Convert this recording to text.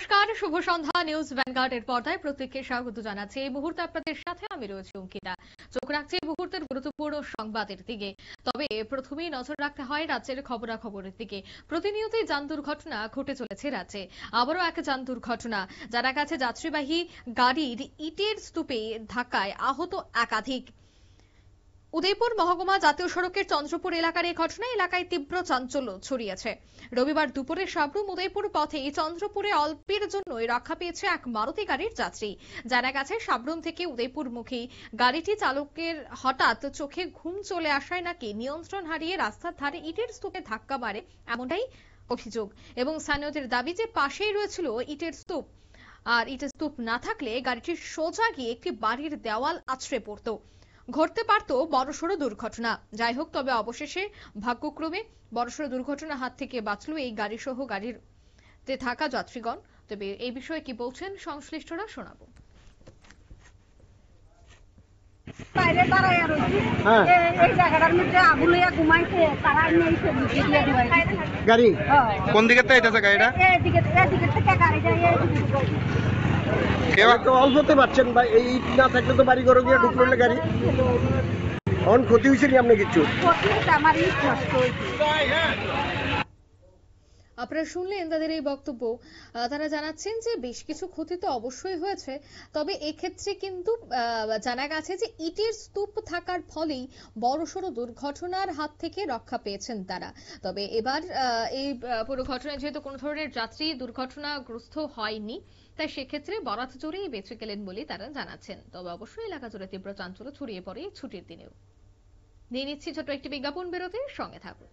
নমস্কার, শুভ সন্ধ্যা। নিউজ ভ্যানগার্ডের পর্দায় প্রত্যেককে স্বাগত জানাচ্ছি। এই মুহূর্তে আপনাদের সাথে আমি রয়েছি অঙ্কিতা। চোখ রাখছি এই মুহূর্তের গুরুত্বপূর্ণ সংবাদের দিকে। তবে প্রথমেই নজর রাখতে হয় রাজ্যের খবরাখবরের দিকে। প্রতিনিয়তই যান দুর্ঘটনা ঘটে চলেছে রাজ্যে। আবারও এক যান দুর্ঘটনা, যারা কাছে যাত্রীবাহী গাড়ির ইটের স্তূপে ধাক্কায় আহত একাধিক। উদয়পুর মহকুমা জাতীয় সড়কের চন্দ্রপুর এলাকার এই ঘটনা এলাকায় তীব্র চাঞ্চল্য ছড়িয়েছে। রবিবার দুপুরে সাবরুম উদয়পুর পথে চন্দ্রপুরে অল্পের জন্যই রক্ষা পেয়েছে এক মারুতি গাড়ির যাত্রী। জানা গেছে, সাবরুম থেকে উদয়পুরমুখী গাড়িটি চালকের হঠাৎ চোখে ঘুম চলে আসায় নাকি নিয়ন্ত্রণ হারিয়ে রাস্তার ধারে ইটের স্তূপে ধাক্কা মারে, এমনটাই অভিযোগ। এবং স্থানীয়দের দাবি যে পাশেই রয়েছিল ইটের স্তূপ, আর ইটের স্তূপ না থাকলে গাড়িটি সোজা গিয়ে একটি বাড়ির দেওয়াল আছড়ে পড়তো, ঘটতে পারত বড়সড় দুর্ঘটনা। যাই হোক, তবে অবশেষে ভাগ্যক্রমে বড়সড় দুর্ঘটনার হাত থেকে বাঁচল এই গাড়ি সহ গাড়িতে থাকা যাত্রীগণ। তবে এই বিষয়ে কি বলছেন সংশ্লিষ্টরা শোনাবো। বাইরে দাঁড়ায় রয়েছি, এই জায়গাটার মধ্যে আগুন লইয়া ঘুমাইছে, তারা নিয়েছে গাড়ি কোন দিকে যাইতেছে? গাড়িটা এদিকে থেকে গাড়ি যায়। কেউ তো অল্পতে পারছেন ভাই, এই ইট না থাকলে তো বাড়ি ঘরে গিয়ে ঢুকলো না গাড়ি। অন ক্ষতি হয়েছে নি আপনি কিছু? আমার ইট নষ্ট হয়েছে। আপনারা শুনলেন তাদের এই বক্তব্য। তারা জানাচ্ছেন যে বেশ কিছু ক্ষতি তো অবশ্যই হয়েছে, তবে এক্ষেত্রে কিন্তু জানা গেছে যে ইটের স্তূপ থাকার ফলেই বড়সড় দুর্ঘটনার হাত থেকে রক্ষা পেয়েছেন তারা। তবে এবার এই পুরো ঘটনায় যেহেতু কোনো ধরনের যাত্রী দুর্ঘটনাগ্রস্ত হয়নি, তাই সেক্ষেত্রে বরাত জোরেই বেঁচে গেলেন বলে তারা জানাচ্ছেন। তবে অবশ্যই এলাকা জুড়ে তীব্র চাঞ্চল্য ছড়িয়ে পড়ে ছুটির দিনেও। নিয়ে নিচ্ছি ছোট্ট একটি বিজ্ঞাপন বিরতির, সঙ্গে থাকুন।